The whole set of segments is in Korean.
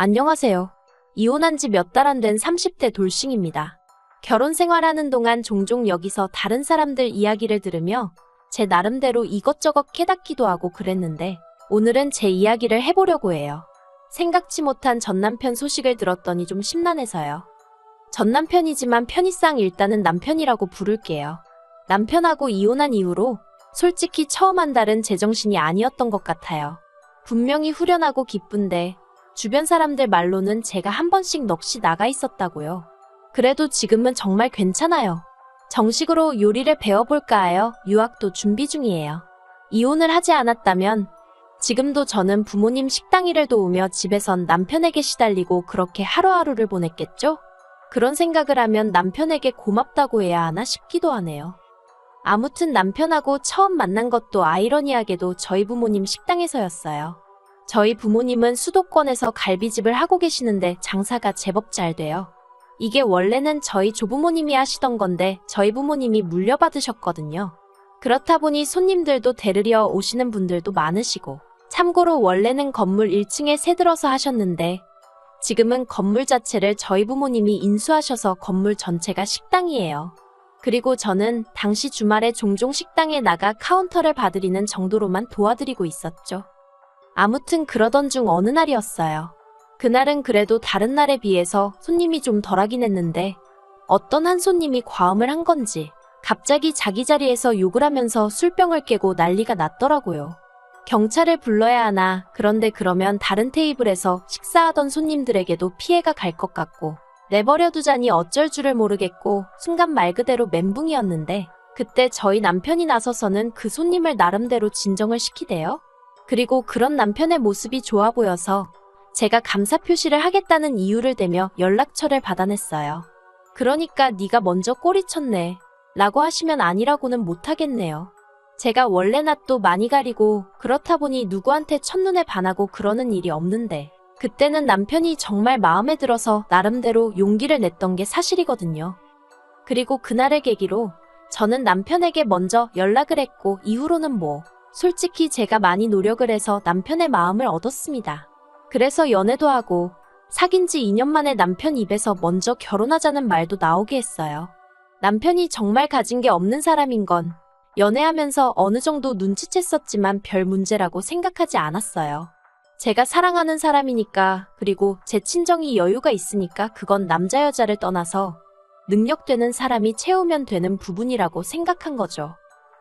안녕하세요. 이혼한 지 몇 달 안 된 30대 돌싱입니다. 결혼 생활하는 동안 종종 여기서 다른 사람들 이야기를 들으며 제 나름대로 이것저것 깨닫기도 하고 그랬는데 오늘은 제 이야기를 해보려고 해요. 생각지 못한 전남편 소식을 들었더니 좀 심란해서요. 전남편이지만 편의상 일단은 남편이라고 부를게요. 남편하고 이혼한 이후로 솔직히 처음 한 달은 제정신이 아니었던 것 같아요. 분명히 후련하고 기쁜데 주변 사람들 말로는 제가 한 번씩 넋이 나가 있었다고요. 그래도 지금은 정말 괜찮아요. 정식으로 요리를 배워볼까 하여 유학도 준비 중이에요. 이혼을 하지 않았다면 지금도 저는 부모님 식당 일을 도우며 집에선 남편에게 시달리고 그렇게 하루하루를 보냈겠죠? 그런 생각을 하면 남편에게 고맙다고 해야 하나 싶기도 하네요. 아무튼 남편하고 처음 만난 것도 아이러니하게도 저희 부모님 식당에서였어요. 저희 부모님은 수도권에서 갈비집을 하고 계시는데 장사가 제법 잘 돼요. 이게 원래는 저희 조부모님이 하시던 건데 저희 부모님이 물려받으셨거든요. 그렇다 보니 손님들도 데리러 오시는 분들도 많으시고, 참고로 원래는 건물 1층에 새들어서 하셨는데 지금은 건물 자체를 저희 부모님이 인수하셔서 건물 전체가 식당이에요. 그리고 저는 당시 주말에 종종 식당에 나가 카운터를 봐드리는 정도로만 도와드리고 있었죠. 아무튼 그러던 중 어느 날이었어요. 그날은 그래도 다른 날에 비해서 손님이 좀 덜하긴 했는데 어떤 한 손님이 과음을 한 건지 갑자기 자기 자리에서 욕을 하면서 술병을 깨고 난리가 났더라고요. 경찰을 불러야 하나, 그런데 그러면 다른 테이블에서 식사하던 손님들에게도 피해가 갈 것 같고 내버려 두자니 어쩔 줄을 모르겠고 순간 말 그대로 멘붕이었는데 그때 저희 남편이 나서서는 그 손님을 나름대로 진정을 시키대요. 그리고 그런 남편의 모습이 좋아 보여서 제가 감사 표시를 하겠다는 이유를 대며 연락처를 받아냈어요. 그러니까 네가 먼저 꼬리쳤네 라고 하시면 아니라고는 못하겠네요. 제가 원래 낯도 많이 가리고 그렇다 보니 누구한테 첫눈에 반하고 그러는 일이 없는데 그때는 남편이 정말 마음에 들어서 나름대로 용기를 냈던 게 사실이거든요. 그리고 그날을 계기로 저는 남편에게 먼저 연락을 했고 이후로는 솔직히 제가 많이 노력을 해서 남편의 마음을 얻었습니다. 그래서 연애도 하고 사귄 지 2년 만에 남편 입에서 먼저 결혼하자는 말도 나오게 했어요. 남편이 정말 가진 게 없는 사람인 건 연애하면서 어느 정도 눈치챘었지만 별 문제라고 생각하지 않았어요. 제가 사랑하는 사람이니까, 그리고 제 친정이 여유가 있으니까 그건 남자 여자를 떠나서 능력되는 사람이 채우면 되는 부분이라고 생각한 거죠.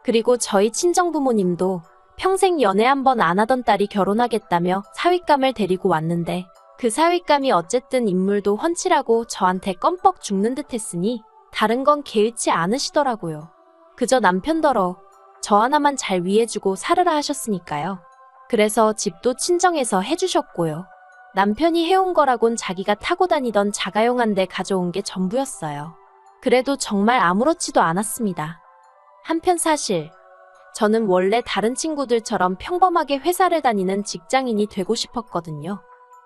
그리고 저희 친정부모님도 평생 연애 한 번 안 하던 딸이 결혼하겠다며 사윗감을 데리고 왔는데 그 사윗감이 어쨌든 인물도 훤칠하고 저한테 껌뻑 죽는 듯 했으니 다른 건 개의치 않으시더라고요. 그저 남편더러 저 하나만 잘 위해주고 살으라 하셨으니까요. 그래서 집도 친정에서 해주셨고요. 남편이 해온 거라곤 자기가 타고 다니던 자가용 한 대 가져온 게 전부였어요. 그래도 정말 아무렇지도 않았습니다. 한편 사실 저는 원래 다른 친구들처럼 평범하게 회사를 다니는 직장인이 되고 싶었거든요.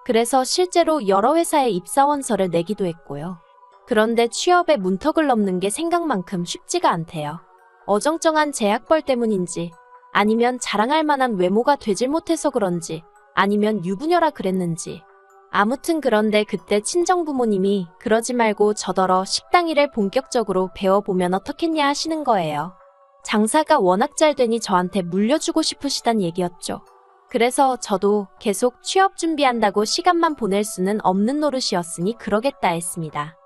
그래서 실제로 여러 회사에 입사원서를 내기도 했고요. 그런데 취업에 문턱을 넘는 게 생각만큼 쉽지가 않대요. 어정쩡한 제약벌 때문인지, 아니면 자랑할 만한 외모가 되질 못해서 그런지, 아니면 유부녀라 그랬는지. 아무튼 그런데 그때 친정부모님이 그러지 말고 저더러 식당 일을 본격적으로 배워보면 어떻겠냐 하시는 거예요. 장사가 워낙 잘 되니 저한테 물려주고 싶으시단 얘기였죠. 그래서 저도 계속 취업 준비한다고 시간만 보낼 수는 없는 노릇이었으니 그러겠다 했습니다.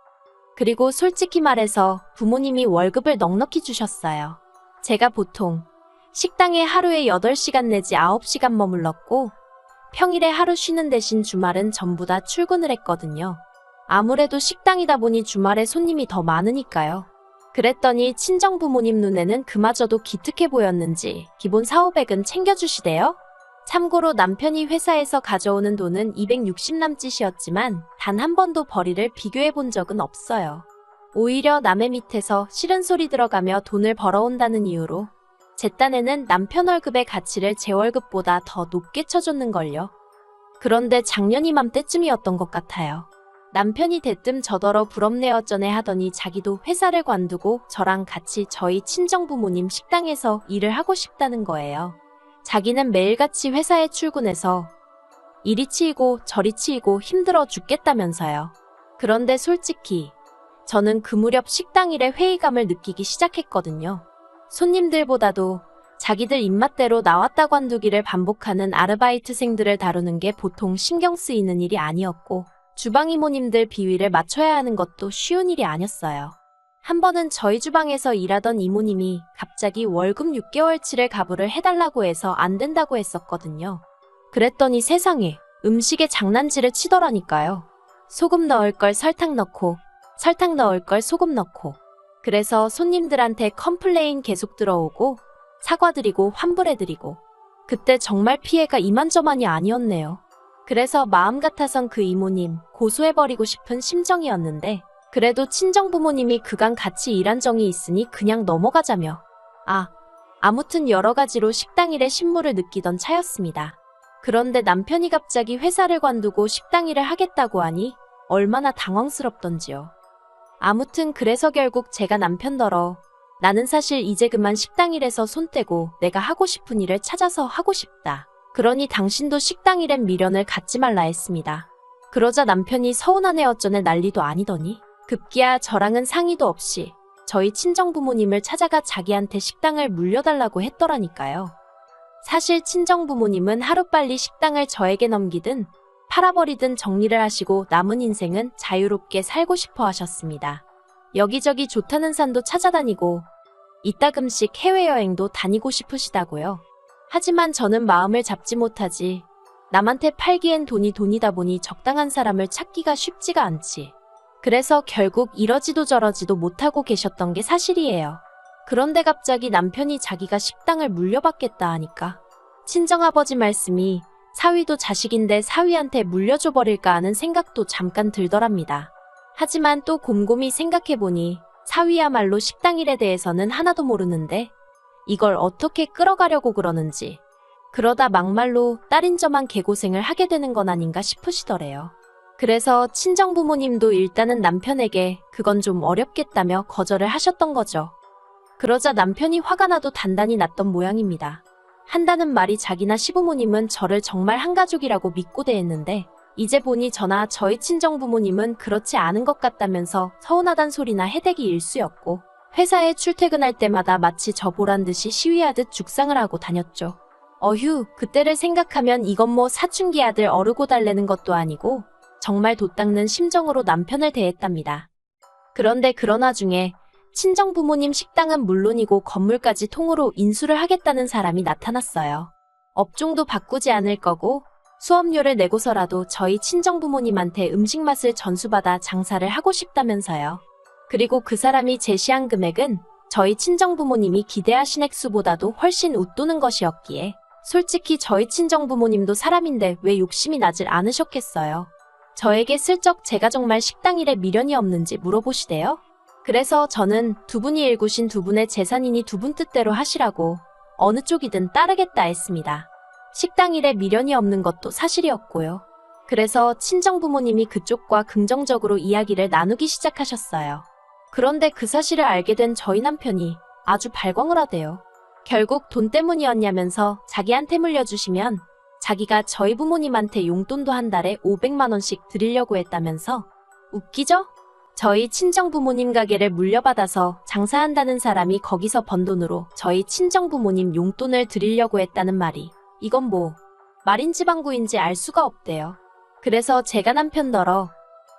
그리고 솔직히 말해서 부모님이 월급을 넉넉히 주셨어요. 제가 보통 식당에 하루에 8시간 내지 9시간 머물렀고 평일에 하루 쉬는 대신 주말은 전부 다 출근을 했거든요. 아무래도 식당이다 보니 주말에 손님이 더 많으니까요. 그랬더니 친정부모님 눈에는 그마저도 기특해 보였는지 기본 4,500은 챙겨주시대요. 참고로 남편이 회사에서 가져오는 돈은 260 남짓이었지만 단 한 번도 벌이를 비교해 본 적은 없어요. 오히려 남의 밑에서 싫은 소리 들어가며 돈을 벌어온다는 이유로 제 딴에는 남편 월급의 가치를 제 월급보다 더 높게 쳐줬는걸요. 그런데 작년 이맘때쯤이었던 것 같아요. 남편이 대뜸 저더러 부럽네 어쩌네 하더니 자기도 회사를 관두고 저랑 같이 저희 친정부모님 식당에서 일을 하고 싶다는 거예요. 자기는 매일같이 회사에 출근해서 이리 치이고 저리 치이고 힘들어 죽겠다면서요. 그런데 솔직히 저는 그 무렵 식당 일에 회의감을 느끼기 시작했거든요. 손님들보다도 자기들 입맛대로 나왔다 관두기를 반복하는 아르바이트생들을 다루는 게 보통 신경 쓰이는 일이 아니었고, 주방 이모님들 비위를 맞춰야 하는 것도 쉬운 일이 아니었어요. 한 번은 저희 주방에서 일하던 이모님이 갑자기 월급 6개월치를 가부를 해달라고 해서 안 된다고 했었거든요. 그랬더니 세상에 음식에 장난질을 치더라니까요. 소금 넣을 걸 설탕 넣고, 설탕 넣을 걸 소금 넣고. 그래서 손님들한테 컴플레인 계속 들어오고 사과드리고 환불해드리고. 그때 정말 피해가 이만저만이 아니었네요. 그래서 마음 같아선 그 이모님 고소해버리고 싶은 심정이었는데, 그래도 친정부모님이 그간 같이 일한 정이 있으니 그냥 넘어가자며. 아무튼 여러 가지로 식당 일에 신물을 느끼던 차였습니다. 그런데 남편이 갑자기 회사를 관두고 식당 일을 하겠다고 하니 얼마나 당황스럽던지요. 아무튼 그래서 결국 제가 남편더러 나는 사실 이제 그만 식당 일에서 손 떼고 내가 하고 싶은 일을 찾아서 하고 싶다. 그러니 당신도 식당 일엔 미련을 갖지 말라 했습니다. 그러자 남편이 서운하네 어쩌네 난리도 아니더니 급기야 저랑은 상의도 없이 저희 친정부모님을 찾아가 자기한테 식당을 물려달라고 했더라니까요. 사실 친정부모님은 하루빨리 식당을 저에게 넘기든 팔아버리든 정리를 하시고 남은 인생은 자유롭게 살고 싶어 하셨습니다. 여기저기 좋다는 산도 찾아다니고 이따금씩 해외여행도 다니고 싶으시다고요. 하지만 저는 마음을 잡지 못하지. 남한테 팔기엔 돈이 돈이다 보니 적당한 사람을 찾기가 쉽지가 않지. 그래서 결국 이러지도 저러지도 못하고 계셨던 게 사실이에요. 그런데 갑자기 남편이 자기가 식당을 물려받겠다 하니까 친정아버지 말씀이 사위도 자식인데 사위한테 물려줘 버릴까 하는 생각도 잠깐 들더랍니다. 하지만 또 곰곰이 생각해보니 사위야말로 식당 일에 대해서는 하나도 모르는데 이걸 어떻게 끌어가려고 그러는지, 그러다 막말로 딸인 저만 개고생을 하게 되는 건 아닌가 싶으시더래요. 그래서 친정부모님도 일단은 남편에게 그건 좀 어렵겠다며 거절을 하셨던 거죠. 그러자 남편이 화가 나도 단단히 났던 모양입니다. 한다는 말이 자기나 시부모님은 저를 정말 한 가족이라고 믿고 대했는데 이제 보니 저나 저희 친정부모님은 그렇지 않은 것 같다면서 서운하단 소리나 해대기 일쑤였고, 회사에 출퇴근할 때마다 마치 저 보란듯이 시위하듯 죽상을 하고 다녔죠. 어휴, 그때를 생각하면 이건 뭐 사춘기 아들 어르고 달래는 것도 아니고 정말 돛닦는 심정으로 남편을 대했답니다. 그런데 그러나 중에 친정부모님 식당은 물론이고 건물까지 통으로 인수를 하겠다는 사람이 나타났어요. 업종도 바꾸지 않을 거고 수업료를 내고서라도 저희 친정부모님한테 음식 맛을 전수받아 장사를 하고 싶다면서요. 그리고 그 사람이 제시한 금액은 저희 친정부모님이 기대하신 액수보다도 훨씬 웃도는 것이었기에 솔직히 저희 친정부모님도 사람인데 왜 욕심이 나질 않으셨겠어요. 저에게 슬쩍 제가 정말 식당 일에 미련이 없는지 물어보시대요. 그래서 저는 두 분이 일구신 두 분의 재산이니 두 분 뜻대로 하시라고 어느 쪽이든 따르겠다 했습니다. 식당 일에 미련이 없는 것도 사실이었고요. 그래서 친정부모님이 그쪽과 긍정적으로 이야기를 나누기 시작하셨어요. 그런데 그 사실을 알게 된 저희 남편이 아주 발광을 하대요. 결국 돈 때문이었냐면서 자기한테 물려주시면 자기가 저희 부모님한테 용돈도 한 달에 500만 원씩 드리려고 했다면서. 웃기죠? 저희 친정부모님 가게를 물려받아서 장사한다는 사람이 거기서 번 돈으로 저희 친정부모님 용돈을 드리려고 했다는 말이 이건 뭐 말인지 방구인지 알 수가 없대요. 그래서 제가 남편더러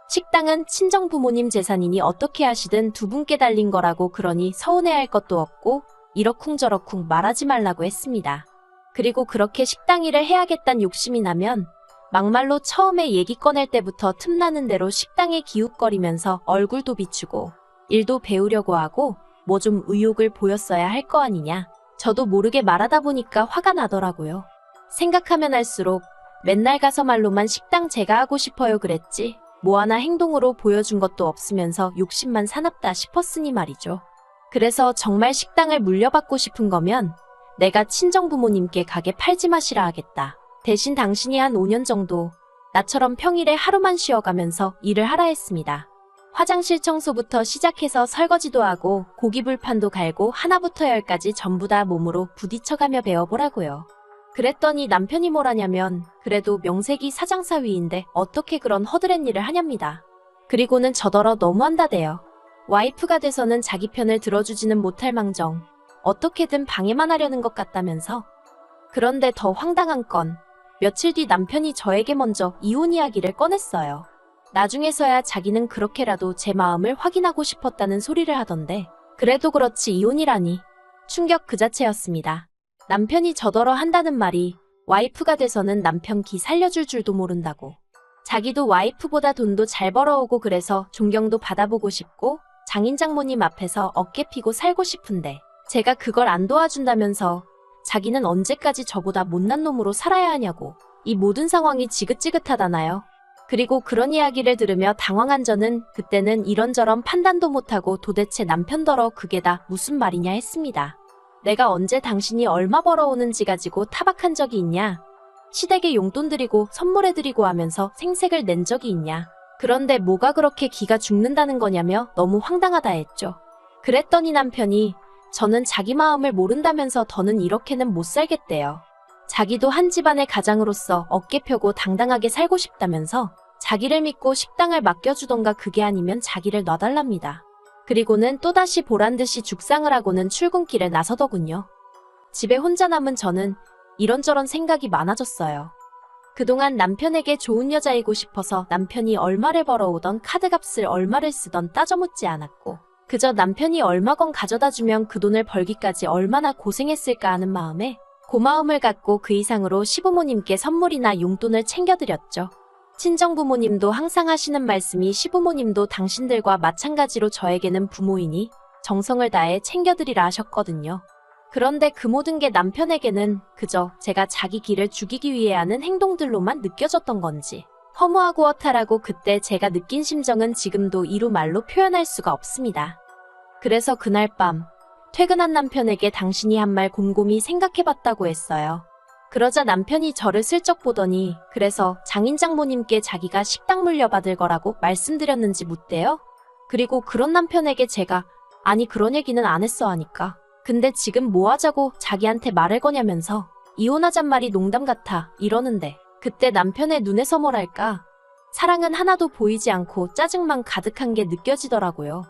식당은 친정부모님 재산이니 어떻게 하시든 두 분께 달린 거라고 그러니 서운해할 것도 없고 이러쿵저러쿵 말하지 말라고 했습니다. 그리고 그렇게 식당 일을 해야겠단 욕심이 나면 막말로 처음에 얘기 꺼낼 때부터 틈나는 대로 식당에 기웃거리면서 얼굴도 비추고 일도 배우려고 하고 뭐 좀 의욕을 보였어야 할 거 아니냐. 저도 모르게 말하다 보니까 화가 나더라고요. 생각하면 할수록 맨날 가서 말로만 식당 제가 하고 싶어요 그랬지 뭐 하나 행동으로 보여준 것도 없으면서 욕심만 사납다 싶었으니 말이죠. 그래서 정말 식당을 물려받고 싶은 거면 내가 친정부모님께 가게 팔지 마시라 하겠다. 대신 당신이 한 5년 정도 나처럼 평일에 하루만 쉬어가면서 일을 하라 했습니다. 화장실 청소부터 시작해서 설거지도 하고 고기불판도 갈고 하나부터 열까지 전부 다 몸으로 부딪혀가며 배워보라고요. 그랬더니 남편이 뭐라냐면 그래도 명색이 사장사위인데 어떻게 그런 허드렛 일을 하냐입니다. 그리고는 저더러 너무한다대요. 와이프가 돼서는 자기 편을 들어주지는 못할 망정 어떻게든 방해만 하려는 것 같다면서. 그런데 더 황당한 건 며칠 뒤 남편이 저에게 먼저 이혼 이야기를 꺼냈어요. 나중에서야 자기는 그렇게라도 제 마음을 확인하고 싶었다는 소리를 하던데 그래도 그렇지 이혼이라니. 충격 그 자체였습니다. 남편이 저더러 한다는 말이 와이프가 돼서는 남편 기 살려줄 줄도 모른다고. 자기도 와이프보다 돈도 잘 벌어오고 그래서 존경도 받아보고 싶고 장인 장모님 앞에서 어깨 피고 살고 싶은데 제가 그걸 안 도와준다면서 자기는 언제까지 저보다 못난 놈으로 살아야 하냐고. 이 모든 상황이 지긋지긋하다나요. 그리고 그런 이야기를 들으며 당황한 저는 그때는 이런저런 판단도 못하고 도대체 남편더러 그게 다 무슨 말이냐 했습니다. 내가 언제 당신이 얼마 벌어오는지 가지고 타박한 적이 있냐? 시댁에 용돈 드리고 선물해드리고 하면서 생색을 낸 적이 있냐? 그런데 뭐가 그렇게 기가 죽는다는 거냐며 너무 황당하다 했죠. 그랬더니 남편이 저는 자기 마음을 모른다면서 더는 이렇게는 못 살겠대요. 자기도 한 집안의 가장으로서 어깨 펴고 당당하게 살고 싶다면서 자기를 믿고 식당을 맡겨주던가 그게 아니면 자기를 놔달랍니다. 그리고는 또다시 보란듯이 죽상을 하고는 출근길에 나서더군요. 집에 혼자 남은 저는 이런저런 생각이 많아졌어요. 그동안 남편에게 좋은 여자이고 싶어서 남편이 얼마를 벌어오던 카드값을 얼마를 쓰던 따져 묻지 않았고 그저 남편이 얼마건 가져다주면 그 돈을 벌기까지 얼마나 고생했을까 하는 마음에 고마움을 갖고 그 이상으로 시부모님께 선물이나 용돈을 챙겨드렸죠. 친정부모님도 항상 하시는 말씀이 시부모님도 당신들과 마찬가지로 저에게는 부모이니 정성을 다해 챙겨드리라 하셨거든요. 그런데 그 모든 게 남편에게는 그저 제가 자기 기를 죽이기 위해 하는 행동들로만 느껴졌던 건지 허무하고 허탈하고 그때 제가 느낀 심정은 지금도 이루 말로 표현할 수가 없습니다. 그래서 그날 밤 퇴근한 남편에게 당신이 한 말 곰곰이 생각해봤다고 했어요. 그러자 남편이 저를 슬쩍 보더니 그래서 장인 장모님께 자기가 식당 물려받을 거라고 말씀드렸는지 묻대요. 그리고 그런 남편에게 제가 아니 그런 얘기는 안 했어 하니까 근데 지금 뭐 하자고 자기한테 말을 거냐면서 이혼하잔 말이 농담 같아 이러는데 그때 남편의 눈에서 뭐랄까 사랑은 하나도 보이지 않고 짜증만 가득한 게 느껴지더라고요.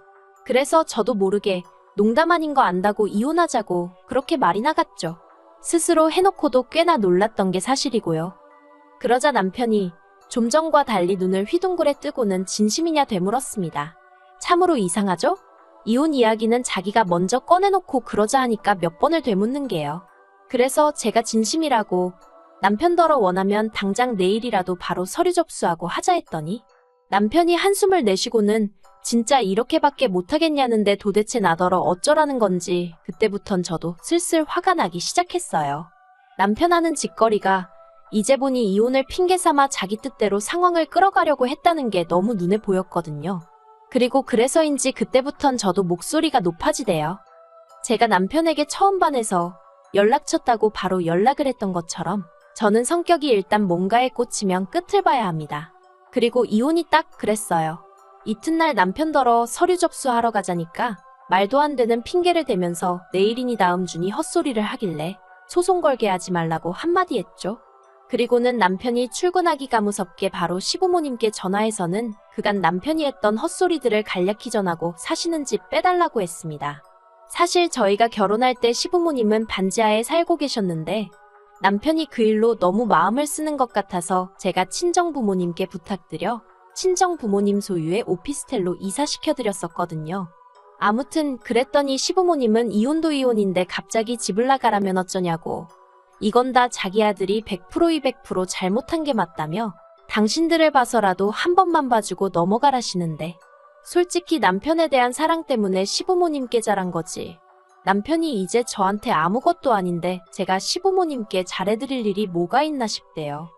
그래서 저도 모르게 농담 아닌 거 안다고 이혼하자고 그렇게 말이 나갔죠. 스스로 해놓고도 꽤나 놀랐던 게 사실이고요. 그러자 남편이 좀 전과 달리 눈을 휘둥그레 뜨고는 진심이냐 되물었습니다. 참으로 이상하죠? 이혼 이야기는 자기가 먼저 꺼내놓고 그러자 하니까 몇 번을 되묻는 게요. 그래서 제가 진심이라고 남편더러 원하면 당장 내일이라도 바로 서류 접수하고 하자 했더니 남편이 한숨을 내쉬고는 진짜 이렇게밖에 못하겠냐는데 도대체 나더러 어쩌라는 건지 그때부턴 저도 슬슬 화가 나기 시작했어요. 남편 하는 짓거리가 이제 보니 이혼을 핑계 삼아 자기 뜻대로 상황을 끌어가려고 했다는 게 너무 눈에 보였거든요. 그리고 그래서인지 그때부턴 저도 목소리가 높아지대요. 제가 남편에게 처음 반해서 연락쳤다고 바로 연락을 했던 것처럼 저는 성격이 일단 뭔가에 꽂히면 끝을 봐야 합니다. 그리고 이혼이 딱 그랬어요. 이튿날 남편더러 서류 접수하러 가자니까 말도 안 되는 핑계를 대면서 내일이니 다음 주니 헛소리를 하길래 소송 걸게 하지 말라고 한마디 했죠. 그리고는 남편이 출근하기가 무섭게 바로 시부모님께 전화해서는 그간 남편이 했던 헛소리들을 간략히 전하고 사시는 집 빼달라고 했습니다. 사실 저희가 결혼할 때 시부모님은 반지하에 살고 계셨는데 남편이 그 일로 너무 마음을 쓰는 것 같아서 제가 친정부모님께 부탁드려 친정부모님 소유의 오피스텔로 이사시켜드렸었거든요. 아무튼 그랬더니 시부모님은 이혼도 이혼인데 갑자기 집을 나가라면 어쩌냐고. 이건 다 자기 아들이 100% 200% 잘못한 게 맞다며 당신들을 봐서라도 한 번만 봐주고 넘어가라시는데 솔직히 남편에 대한 사랑 때문에 시부모님께 잘한 거지. 남편이 이제 저한테 아무것도 아닌데 제가 시부모님께 잘해드릴 일이 뭐가 있나 싶대요.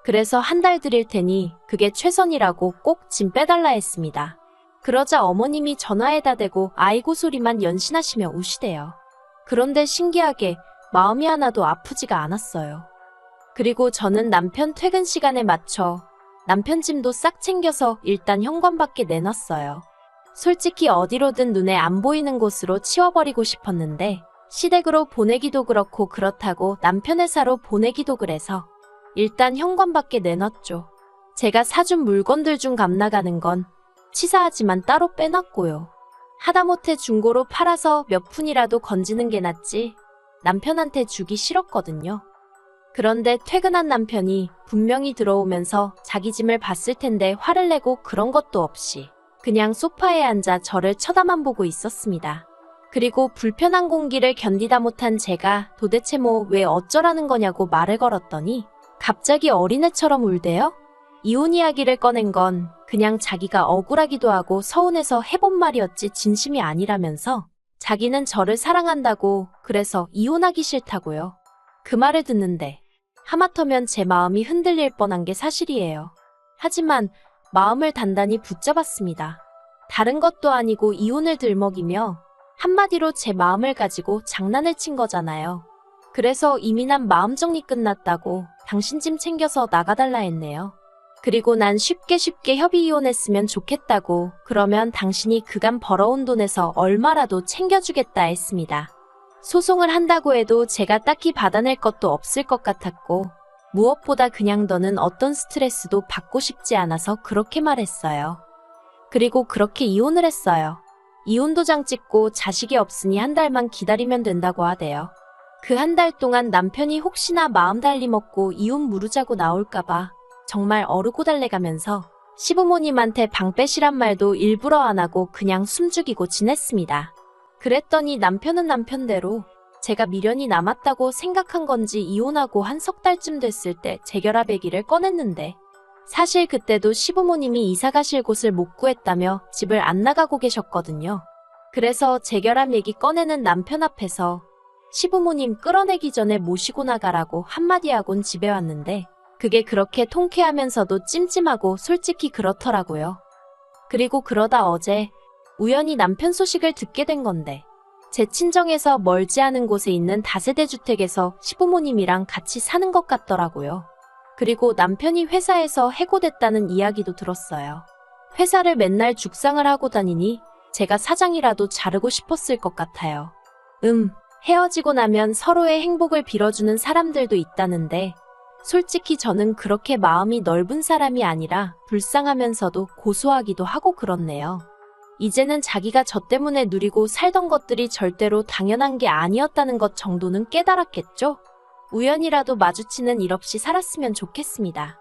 그래서 한 달 드릴 테니 그게 최선이라고 꼭 짐 빼달라 했습니다. 그러자 어머님이 전화에다 대고 아이고 소리만 연신하시며 우시대요. 그런데 신기하게 마음이 하나도 아프지가 않았어요. 그리고 저는 남편 퇴근 시간에 맞춰 남편 짐도 싹 챙겨서 일단 현관 밖에 내놨어요. 솔직히 어디로든 눈에 안 보이는 곳으로 치워버리고 싶었는데 시댁으로 보내기도 그렇고 그렇다고 남편 회사로 보내기도 그래서 일단 현관밖에 내놨죠. 제가 사준 물건들 중 값 나가는 건 치사하지만 따로 빼놨고요. 하다못해 중고로 팔아서 몇 푼이라도 건지는 게 낫지 남편한테 주기 싫었거든요. 그런데 퇴근한 남편이 분명히 들어오면서 자기 짐을 봤을 텐데 화를 내고 그런 것도 없이 그냥 소파에 앉아 저를 쳐다만 보고 있었습니다. 그리고 불편한 공기를 견디다 못한 제가 도대체 뭐 왜 어쩌라는 거냐고 말을 걸었더니 갑자기 어린애처럼 울대요. 이혼 이야기를 꺼낸 건 그냥 자기가 억울하기도 하고 서운해서 해본 말이었지 진심이 아니라면서 자기는 저를 사랑한다고 그래서 이혼하기 싫다고요. 그 말을 듣는데 하마터면 제 마음이 흔들릴 뻔한 게 사실이에요. 하지만 마음을 단단히 붙잡았습니다. 다른 것도 아니고 이혼을 들먹이며 한마디로 제 마음을 가지고 장난을 친 거잖아요. 그래서 이미 난 마음 정리 끝났다고 당신 짐 챙겨서 나가달라 했네요. 그리고 난 쉽게 협의 이혼했으면 좋겠다고 그러면 당신이 그간 벌어온 돈에서 얼마라도 챙겨주겠다 했습니다. 소송을 한다고 해도 제가 딱히 받아낼 것도 없을 것 같았고 무엇보다 그냥 너는 어떤 스트레스도 받고 싶지 않아서 그렇게 말했어요. 그리고 그렇게 이혼을 했어요. 이혼 도장 찍고 자식이 없으니 한 달만 기다리면 된다고 하대요. 그 한 달 동안 남편이 혹시나 마음 달리 먹고 이혼 무르자고 나올까봐 정말 어르고 달래가면서 시부모님한테 방 빼시란 말도 일부러 안 하고 그냥 숨죽이고 지냈습니다. 그랬더니 남편은 남편대로 제가 미련이 남았다고 생각한 건지 이혼하고 한 석 달쯤 됐을 때 재결합 얘기를 꺼냈는데 사실 그때도 시부모님이 이사 가실 곳을 못 구했다며 집을 안 나가고 계셨거든요. 그래서 재결합 얘기 꺼내는 남편 앞에서 시부모님 끌어내기 전에 모시고 나가라고 한마디 하곤 집에 왔는데 그게 그렇게 통쾌하면서도 찜찜하고 솔직히 그렇더라고요. 그리고 그러다 어제 우연히 남편 소식을 듣게 된 건데 제 친정에서 멀지 않은 곳에 있는 다세대 주택에서 시부모님이랑 같이 사는 것 같더라고요. 그리고 남편이 회사에서 해고됐다는 이야기도 들었어요. 회사를 맨날 죽상을 하고 다니니 제가 사장이라도 자르고 싶었을 것 같아요. 헤어지고 나면 서로의 행복을 빌어주는 사람들도 있다는데 솔직히 저는 그렇게 마음이 넓은 사람이 아니라 불쌍하면서도 고소하기도 하고 그렇네요. 이제는 자기가 저 때문에 누리고 살던 것들이 절대로 당연한 게 아니었다는 것 정도는 깨달았겠죠? 우연이라도 마주치는 일 없이 살았으면 좋겠습니다.